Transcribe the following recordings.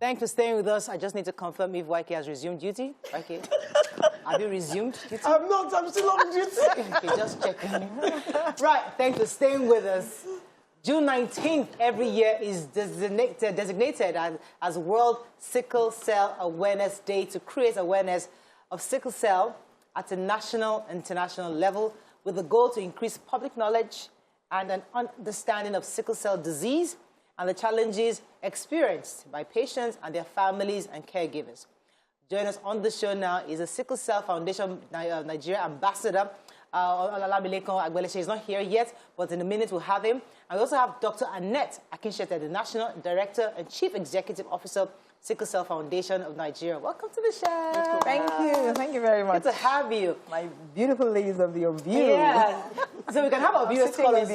Thanks for staying with us. I just need to confirm if YK has resumed duty. YK, have you resumed duty? I'm not. I'm still on duty. Okay, just checking. Right, thanks for staying with us. June 19th every year is designated as World Sickle Cell Awareness Day to create awareness of sickle cell at a national and international level with the goal to increase public knowledge and an understanding of sickle cell disease and the challenges experienced by patients and their families and caregivers. Joining us on the show now is a Sickle Cell Foundation Nigeria ambassador, Olamilekan. She's not here yet, but in a minute we'll have him. And we also have Dr. Annette Akinshete, the National Director and Chief Executive Officer, Sickle Cell Foundation of Nigeria. Welcome to the show. Thank you. Thank you very much. Good to have you. My beautiful ladies of your view. Yeah. So we can have our viewers call us.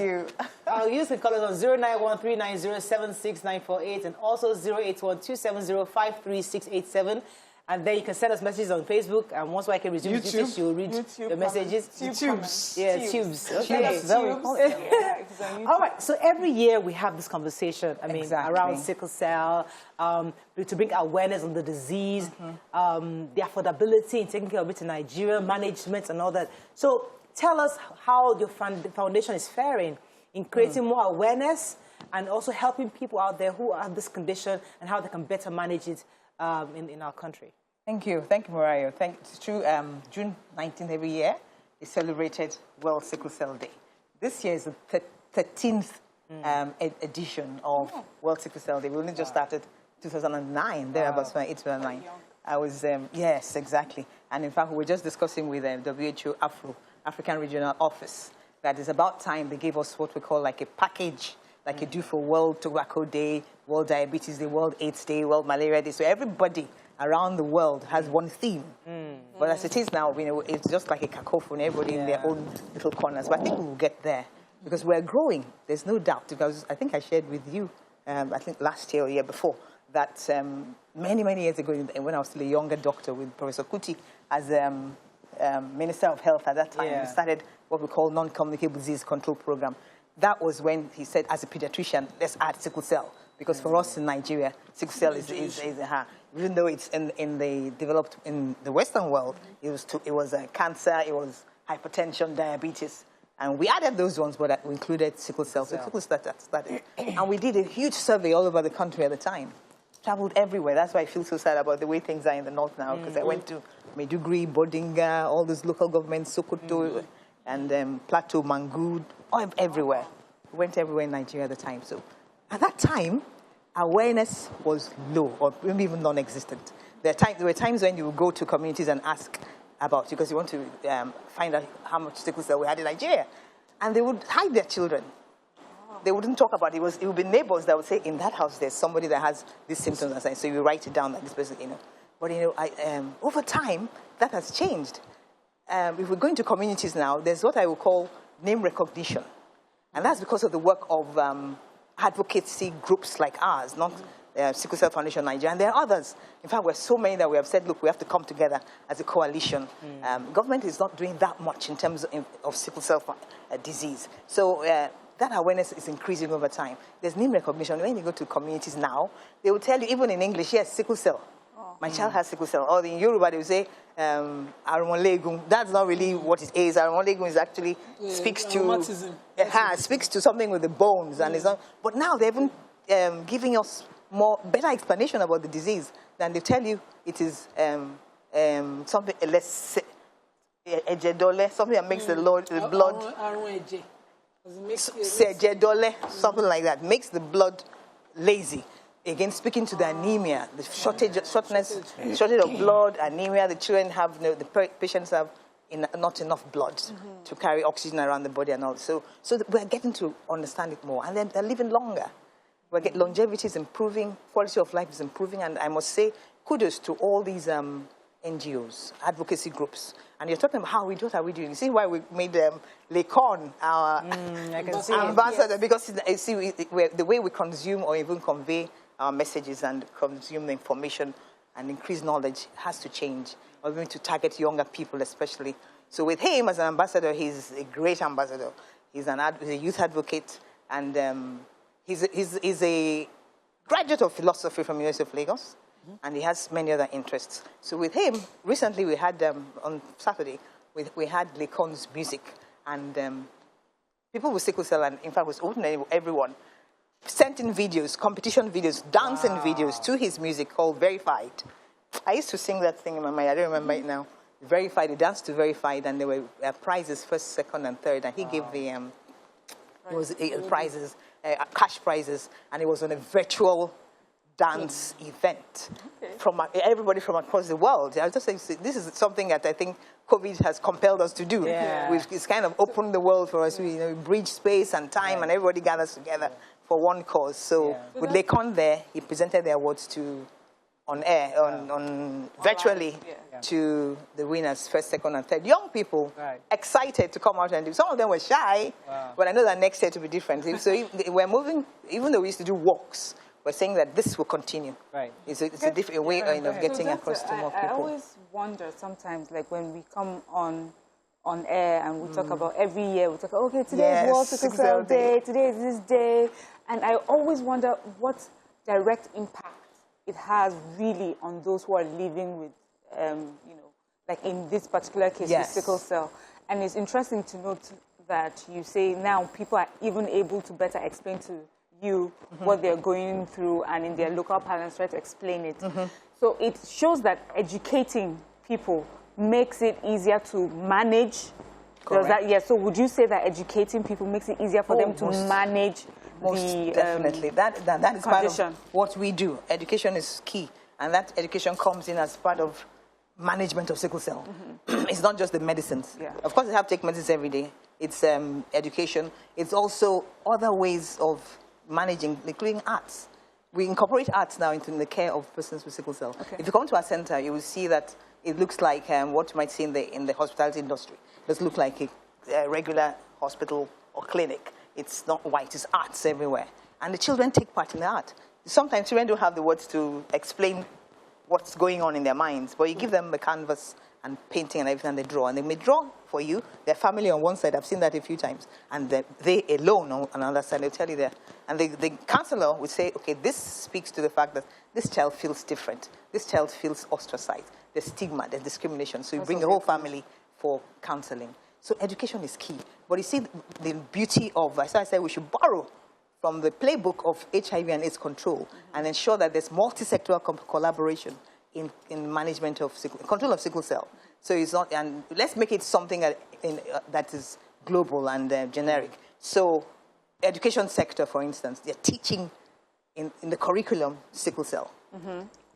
Our viewers can call us on 09139076948 and also 08127053687. And then you can send us messages on Facebook, and once I can resume duty, she will read the messages. Tubes. Yeah, tubes. Okay. Tubes. All right, so every year we have this conversation, around sickle cell, to bring awareness on the disease, the affordability in taking care of it in Nigeria, management and all that. So tell us how your foundation is faring in creating more awareness and also helping people out there who have this condition and how they can better manage it in our country. Thank you. Thank you, Mariah. It's true, June 19th every year is celebrated World Sickle Cell Day. This year is the 13th edition of World Sickle Cell Day. We only just started 2009, thereabouts, 2009. I was, yes, exactly. And in fact, we were just discussing with WHO African Regional Office that it's about time they gave us what we call like a package, like you do for World Tobacco Day, World Diabetes Day, World AIDS Day, World Malaria Day. So everybody around the world has one theme. But as it is now, you know, it's just like a cacophony, everybody in their own little corners. But I think we will get there because we're growing. There's no doubt. Because I think I shared with you, I think last year or year before, that many, many years ago, when I was still a younger doctor with Professor Kuti as Minister of Health at that time, we started what we call non-communicable disease control program. That was when he said, as a pediatrician, let's add sickle cell. Because for us in Nigeria, sickle cell is even though it's in the Western world, it was cancer, it was hypertension, diabetes. And we added those ones, but we included sickle cell. So sickle started. And we did a huge survey all over the country at the time. Traveled everywhere. That's why I feel so sad about the way things are in the north now, because I went to Maiduguri, Bodinga, all those local governments, Sokoto, and Plateau, Mangud, everywhere. We went everywhere in Nigeria at the time. So at that time, awareness was low, or maybe even non-existent. There were times when you would go to communities and ask about, because you want to find out how much sickle cell we had in Nigeria. And they would hide their children. They wouldn't talk about it. It would be neighbors that would say, in that house, there's somebody that has these symptoms. And so you write it down like this person, you know. But, you know, over time, that has changed. If we're going to communities now, there's what I would call name recognition. And that's because of the work of advocacy groups like ours, not Sickle Cell Foundation Nigeria, and there are others. In fact, we're so many that we have said, look, we have to come together as a coalition. Government is not doing that much in terms of sickle cell disease. So that awareness is increasing over time. There's name recognition. When you go to communities now, they will tell you, even in English, yes, sickle cell. My child has sickle cell. Or in Yoruba, they will say, Arumolegun. That's not really what it is. Arumolegun is actually speaks to something with the bones, and it's not. But now they're even giving us better explanation about the disease than they tell you. It is something less something that makes the blood something like that makes the blood lazy. Again, speaking to the anemia, the shortage of blood, anemia, the children have, the patients have not enough blood to carry oxygen around the body and all. So we're getting to understand it more. And then they're living longer. Longevity is improving, quality of life is improving, and I must say, kudos to all these NGOs, advocacy groups. And you're talking about what are we doing? You see why we made Lekon our ambassador, because the way we consume or even convey our messages and consume the information and increase knowledge has to change. We're going to target younger people especially. So with him as an ambassador, he's a great ambassador. He's a youth advocate, and he's a graduate of philosophy from University of Lagos, and he has many other interests. So with him, recently we had, on Saturday, we had Lecon's music, and people with sickle cell, and in fact was open to everyone, sent in videos, competition videos, dancing videos to his music called Verified. I used to sing that thing in my mind. I don't remember it now. Verified, he danced to Verified, and there were prizes, first, second, and third, and he gave the prizes, cash prizes, and it was on a virtual dance event from everybody from across the world. I was just saying, this is something that I think COVID has compelled us to do. It's kind of opened the world for us. We bridge space and time, and everybody gathers together for one cause. So with Lecon there, he presented the awards on air, virtually to the winners, first, second, and third. Young people, excited to come out and do. Some of them were shy, but I know that next year to be different. So we're moving, even though we used to do walks, we're saying that this will continue. It's a different way of getting across to more people. I always wonder sometimes, like when we come on air and we talk about every year, we talk, okay, today is World Sickle Cell Day, today is this day, and I always wonder what direct impact it has really on those who are living with, like in this particular case with sickle cell. And it's interesting to note that you say now people are even able to better explain to you what they're going through, and in their local parlance try to explain it. So it shows that educating people makes it easier to manage. So would you say that educating people makes it easier for them to manage definitely. That is part of what we do. Education is key, and that education comes in as part of management of sickle cell. It's not just the medicines. Of course, they have to take medicines every day. It's education. It's also other ways of managing, including arts. We incorporate arts now into the care of persons with sickle cell. If you come to our center, you will see that it looks like what you might see in the hospitality industry. It doesn't look like a regular hospital or clinic. It's not white, it's arts everywhere. And the children take part in the art. Sometimes children don't have the words to explain what's going on in their minds, but you give them a canvas and painting and everything, and they draw. And they may draw for you, their family on one side, I've seen that a few times, and they alone on another side, they'll tell you that. And the counselor would say, okay, this speaks to the fact that this child feels different. This child feels ostracized. There's stigma, there's discrimination. So you bring the whole family for counseling. So education is key. But you see the beauty of, as I said, we should borrow from the playbook of HIV and AIDS control and ensure that there's multi-sectoral collaboration in management of control of sickle cell. So it's not, and let's make it something that is global and generic. So education sector, for instance, they're teaching in the curriculum sickle cell.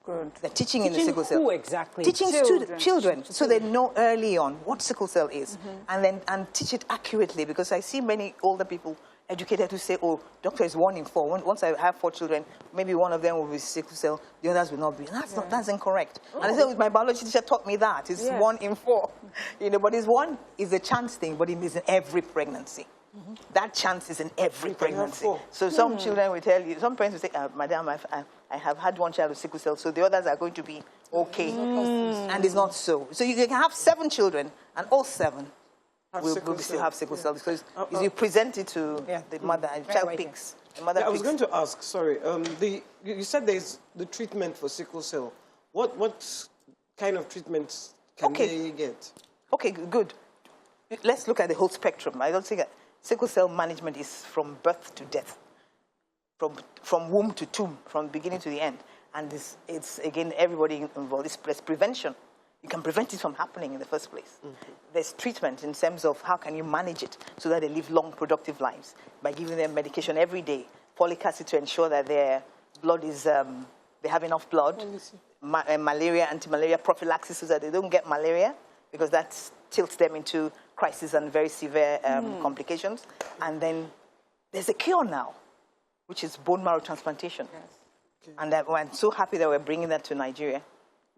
Good. They're teaching in the sickle cell. Who exactly? Teaching children, so they know early on what sickle cell is, and teach it accurately. Because I see many older people educated who say, "Oh, doctor is 1 in 4. Once I have 4 children, maybe one of them will be sickle cell, the others will not be." That's incorrect. And I said, my biology teacher taught me that it's 1 in 4. But it's a chance thing, but it is in every pregnancy. That chance is in every pregnancy. So some children will tell you, some parents will say, "Madam, I have had 1 child with sickle cell, so the others are going to be okay." And it's not so. So you can have 7 children, and all 7 will still have sickle cell, because you present it to the mother, and the child picks. I was going to ask, sorry, you said there's the treatment for sickle cell. What kind of treatments can they get? Okay, good. Let's look at the whole spectrum. I don't think sickle cell management is from birth to death, from womb to tomb, from beginning to the end. And it's again, everybody involved. There's prevention. You can prevent it from happening in the first place. There's treatment in terms of how can you manage it so that they live long, productive lives by giving them medication every day, folic acid to ensure that their blood is, they have enough blood, malaria, anti-malaria prophylaxis so that they don't get malaria, because that tilts them into crisis and very severe complications. And then there's a cure now, which is bone marrow transplantation. And I'm so happy that we're bringing that to Nigeria.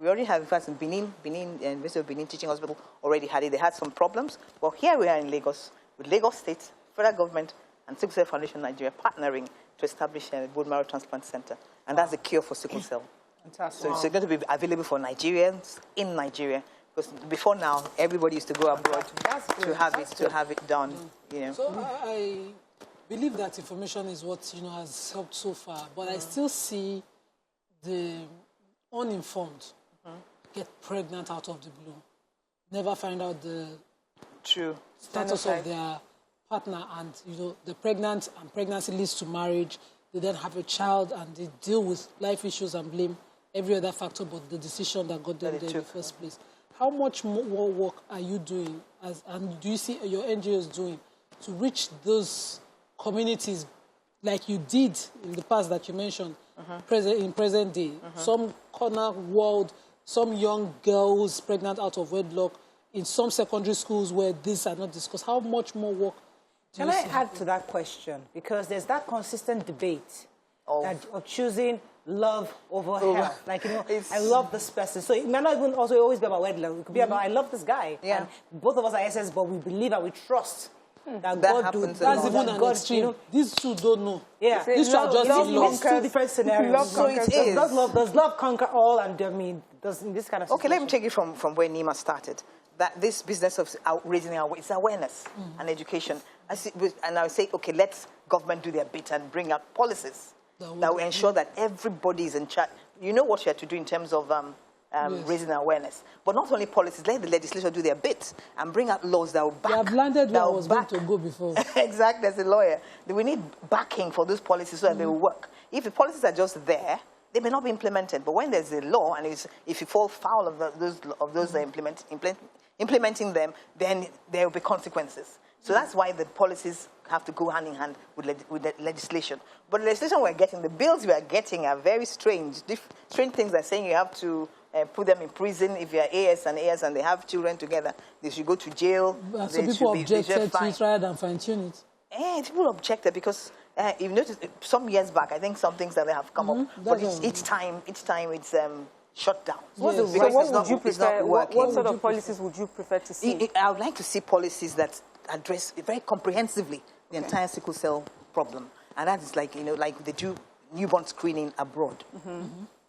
We already have, in fact, in Benin, University of Benin Teaching Hospital already had it. They had some problems. Well, here we are in Lagos, with Lagos State, federal government, and Sickle Cell Foundation Nigeria partnering to establish a bone marrow transplant center. And that's a cure for sickle cell. Fantastic. So it's going to be available for Nigerians in Nigeria. Because before now, everybody used to go abroad to have it done. So believe that information is what, has helped so far, but I still see the uninformed get pregnant out of the blue, never find out the status of their partner, and they're pregnant, and pregnancy leads to marriage. They then have a child, and they deal with life issues and blame every other factor but the decision that got them there in the first place. How much more work are you doing, and do you see your NGOs doing to reach those communities like you did in the past that you mentioned, in present day? Some corner world, some young girls pregnant out of wedlock, in some secondary schools where these are not discussed. How much more work do you see? Can I add to that question? Because there's that consistent debate of choosing love over health. Like, I love this person. So it may not even also always be about wedlock. It could be about, I love this guy. Yeah. And both of us are SS, but we believe and we trust that God do. That's even an extreme. These two don't know. Yeah. These two are just in love. It's two different scenarios. So it is. Does love conquer all? And I mean, does in this kind of situation? Okay, let me take it from where Nima started. That this business of raising it's awareness and education. And I would say, okay, let government do their bit and bring out policies that will ensure that everybody is in charge. You know what you have to do in terms of raising awareness. But not only policies, let the legislature do their bit and bring out laws that will back. They have landed where I was going to go before. Exactly, as a lawyer. We need backing for those policies so that they will work. If the policies are just there, they may not be implemented. But when there's a law, and if you fall foul of those implementing them, then there will be consequences. So that's why the policies have to go hand in hand with the legislation. But the legislation we're getting, the bills we are getting are very strange. Strange things are saying you have to put them in prison if you're AS and they have children together. They should go to jail. So people objected to it rather than fine-tune it? People objected because you've noticed some years back, I think some things that they have come up. But each time it's shut down. What would you prefer? What sort of policies would you prefer to see? I would like to see policies that address very comprehensively the entire sickle cell problem. And that is like, like they do newborn screening abroad.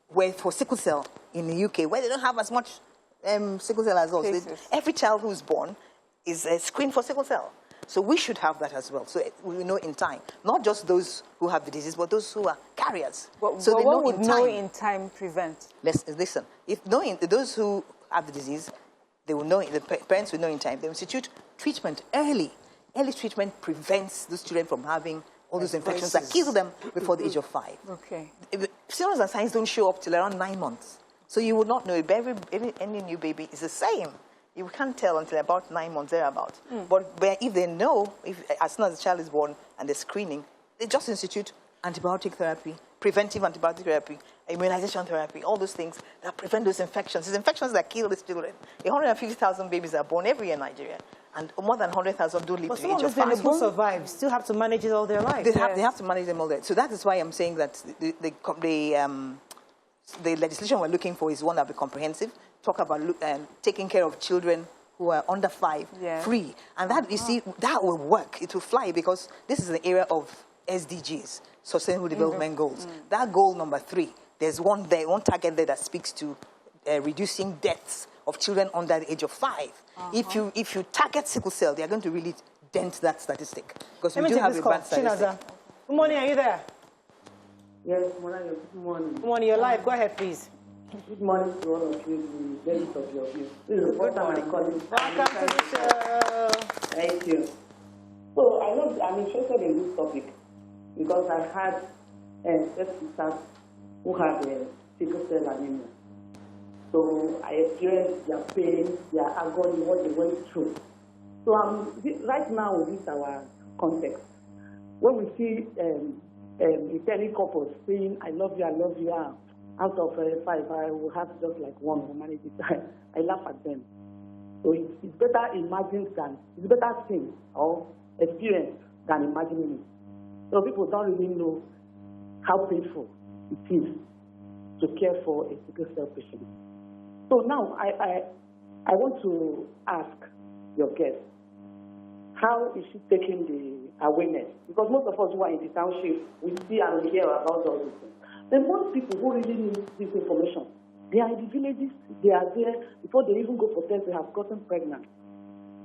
Where for sickle cell in the UK, where they don't have as much sickle cell as us. Every child who's born is screened for sickle cell. So we should have that as well. So we know in time, not just those who have the disease, but those who are carriers. So what would knowing in time prevent? Listen, if those who have the disease, they will know, the parents will know in time. They will institute treatment early. Early treatment prevents those children from having all those infections that kill them before the age of 5. Okay. Symptoms and signs don't show up till around 9 months. So you will not know. Any new baby is the same. You can't tell until about 9 months, thereabouts. But if they know, as soon as the child is born and they're screening, they just institute antibiotic therapy, preventive antibiotic therapy, immunization therapy, all those things that prevent those infections. These infections that kill these children. 150,000 babies are born every year in Nigeria, and more than 100,000 don't live to the age of 5. But some of survive, still have to manage it all their life. They have to manage them all day. So that is why I'm saying that the legislation we're looking for is one that will be comprehensive, talk about taking care of children who are under 5 free. And that, you see, that will work. It will fly because this is the area of SDGs, Sustainable Development Goals. That goal number 3, there's one target there that speaks to reducing deaths of children under the age of 5. If you target sickle cell, they're going to really dent that statistic. Because we do have a bad statistic. Good morning, are you there? Yes, good morning. Good morning, you're live. Go ahead, please. Good morning to all of you, the ladies of your view. This is the first time I'm calling. Welcome to the show. Thank you. So I'm interested in this topic because I had sisters who had sickle cell anemia. So I experienced their pain, their agony, what they went through. So right now with this our context, when we see Italian couples saying, I love you, out of 5, I will have just like 1 humanity time. I laugh at them. So it's better it's better thing or experience than imagining it. So people don't really know how painful it is to care for a sickle cell patient. So now I want to ask your guest, how is she taking the awareness? Because most of us who are in the township, we see and we hear about all these things. But most people who really need this information, they are in the villages, they are there, before they even go for tests, they have gotten pregnant.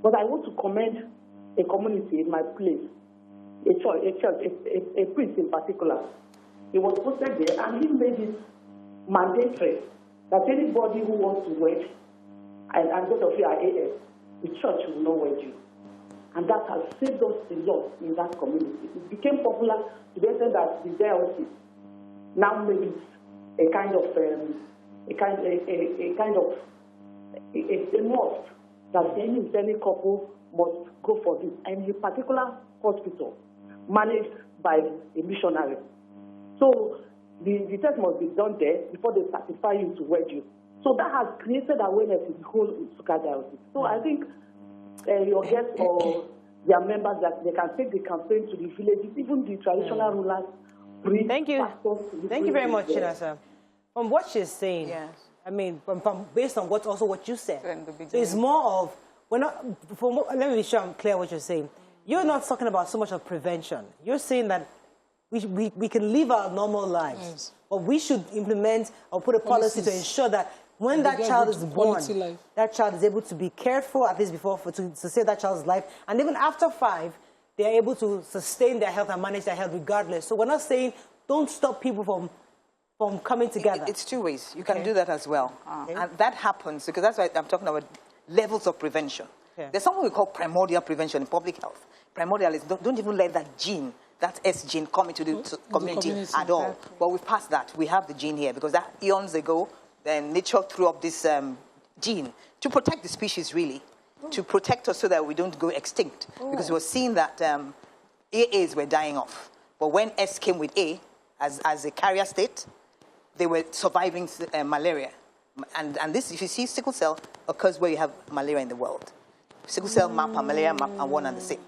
But I want to commend a community in my place a priest in particular. He was posted there, and he made it mandatory that anybody who wants to wed, and those of you are AS, the church will not wed you. And that has saved us a lot in that community. It became popular to the extent that the diocese now made it a must that any couple must go for this. And a particular hospital managed by a missionary. So the test must be done there before they certify you to wed you. So that has created awareness in the whole Nsukka diocese. So I think your guests or their members, that they can take the campaign to the villages, even the traditional rulers. Thank you. Thank you very much, Chinasa. From what she's saying, yes. I mean, based on what you said, so it's more of, let me be sure I'm clear what you're saying. You're not talking about so much of prevention. You're saying that we can live our normal lives, yes, but we should implement or put a policy to ensure that when that child is born, that child is able to be cared for, at least to save that child's life. And even after 5, they are able to sustain their health and manage their health regardless. So we're not saying don't stop people from coming together. It's 2 ways. You can do that as well. Okay. And that happens, because that's why I'm talking about levels of prevention. Okay. There's something we call primordial prevention in public health. Primordial is don't even let that gene, that S gene, come into the community at all. Exactly. Well, we've passed that. We have the gene here, because that eons ago, then nature threw up this gene to protect the species, really, to protect us so that we don't go extinct. Because we're seeing that AAs were dying off. But when S came with A, as a carrier state, they were surviving malaria. And this, if you see, sickle cell occurs where you have malaria in the world. Sickle cell map and malaria map are one and the same.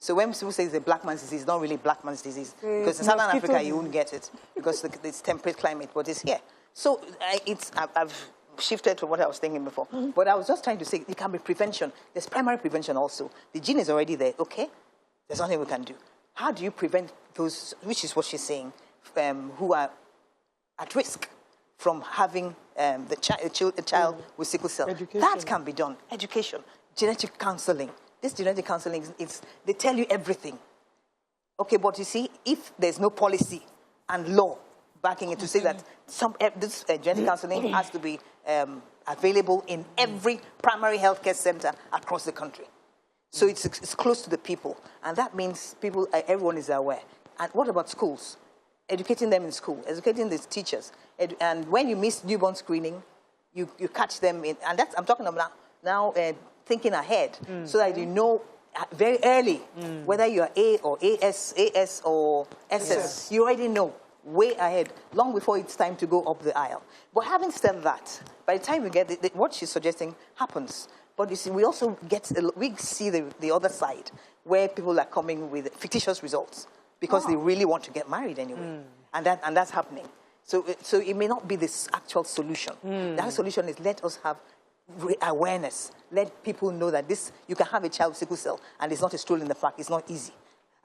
So when people say it's a black man's disease, it's not really black man's disease. Because in Southern Africa, you won't get it, because it's temperate climate, but it's here. So I've shifted to what I was thinking before. But I was just trying to say it can be prevention. There's primary prevention also. The gene is already there. Okay, there's nothing we can do. How do you prevent those, which is what she's saying, who are at risk from having a child with sickle cell? Education. That can be done. Education, genetic counseling. This genetic counseling, they tell you everything. Okay, but you see, if there's no policy and law backing it to say that this genetic counseling has to be available in every primary healthcare center across the country. So it's close to the people. And that means everyone is aware. And what about schools? Educating them in school, educating the teachers. And when you miss newborn screening, you catch them in. And I'm talking about now thinking ahead, so that you know very early whether you're A or AS or SS. You already know way ahead, long before it's time to go up the aisle. But having said that, by the time we get what she's suggesting happens. But you see, we also see the other side, where people are coming with fictitious results because they really want to get married anyway, and that's happening. So it may not be this actual solution. That solution is let us have awareness. Let people know that you can have a child with sickle cell, and it's not a stroll in the park. It's not easy.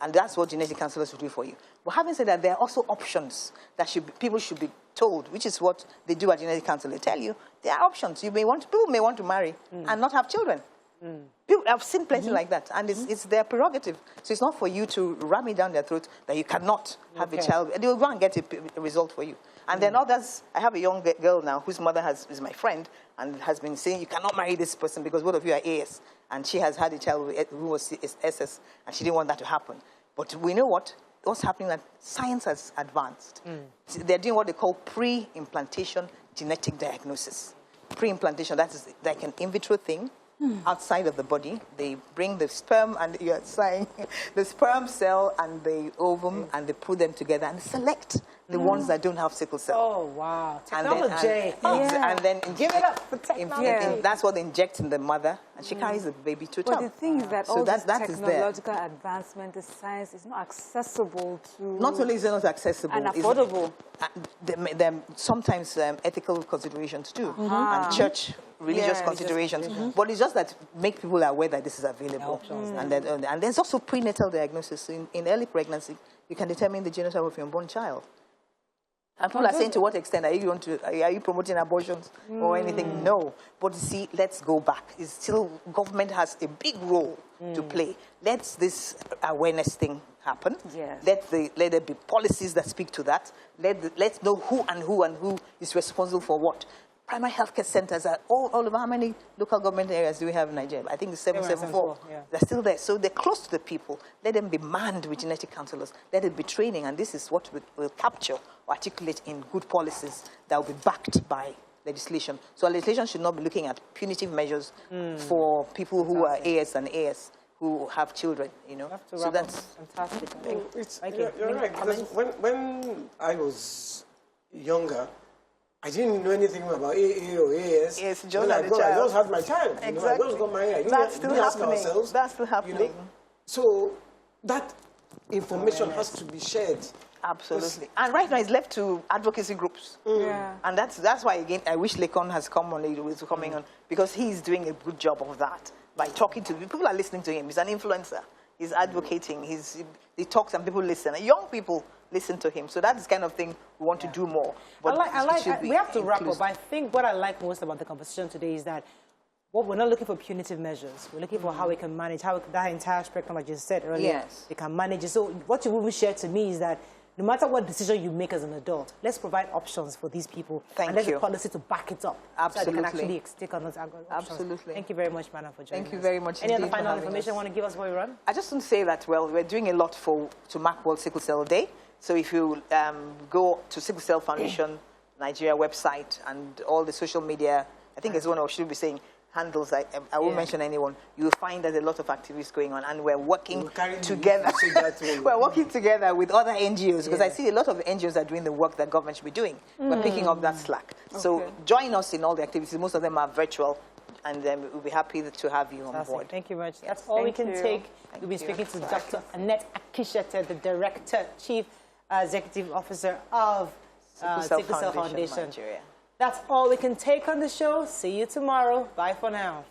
And that's what genetic counselors will do for you. But having said that, there are also options that people should be told, which is what they do at genetic counseling. They tell you there are options. People may want to marry and not have children. I've seen plenty like that, and it's their prerogative. So it's not for you to ram it down their throat that you cannot have a child. They will go and get a result for you. And then others, I have a young girl now whose mother is my friend and has been saying, you cannot marry this person because both of you are AS. And she has had a child who was SS, and she didn't want that to happen. But we know what's happening, that science has advanced. They're doing what they call pre-implantation genetic diagnosis. Pre-implantation, that's like an in vitro thing outside of the body. They bring the sperm, and you're saying the sperm cell and the ovum, and they put them together and select the ones that don't have sickle cell. Oh, wow. Technology. And then give it up for technology. That's what they inject in the mother, and she carries the baby to term. But the thing is that all this technological advancement, the science, is not accessible to... Not only is it not accessible... And affordable. There are sometimes ethical considerations too, and church religious considerations. But it's just that make people aware that this is available. And there's also prenatal diagnosis. In early pregnancy, you can determine the genotype of your unborn child. And people are saying, to what extent are you promoting abortions or anything? No. But see, let's go back. It's still, government has a big role to play. Let's this awareness thing happen. Yes. Let there be policies that speak to that. Let's know who is responsible for what. Primary healthcare centers are all over. How many local government areas do we have in Nigeria? I think it's 774. Yeah. They're still there. So they're close to the people. Let them be manned with genetic counselors. Let it be training. And this is what we'll capture or articulate in good policies that will be backed by legislation. So our legislation should not be looking at punitive measures for people who are AS and AS who have children, you know. So that's fantastic. You're right, because when I was younger, I didn't know anything about AA or AS. Yes, I just had my child. Exactly. You know, I just got married. That's still happening. Ourselves, That's still happening. You know? So that information has to be shared. Absolutely. And right now it's left to advocacy groups. Yeah. And that's why, again, I wish Lekon has come on, on, because he's doing a good job of that. By talking to people are listening to him. He's an influencer. He's advocating. He talks and people listen. Young people listen to him. So that's the kind of thing we want to do more. But we have to wrap up. I think what I like most about the conversation today is that we're not looking for punitive measures. We're looking for how we can manage, how that entire spectrum I just said earlier, yes, they can manage it. So what you will share to me is that no matter what decision you make as an adult, let's provide options for these people. And there's a policy to back it up. Absolutely. So they can actually stick on those options. Absolutely. Thank you very much, Madam, for joining us. Thank you very much. Any other final information you want to give us before we run? I just want to say that, well, we're doing a lot to mark World Sickle Cell Day. So if you go to Sickle Cell Foundation Nigeria website and all the social media, I think as one of should be saying, handles, I won't mention anyone, you will find there's a lot of activities going on, and we're working together. We're working together with other NGOs, because I see a lot of NGOs are doing the work that government should be doing. We're picking up that slack. So join us in all the activities. Most of them are virtual, and we'll be happy to have you on board. Thank you very much. That's all we can take. We'll be speaking to Dr. Annette Akishete, the Director, Chief Executive Officer of Sickle Cell Foundation. Nigeria. That's all we can take on the show. See you tomorrow. Bye for now.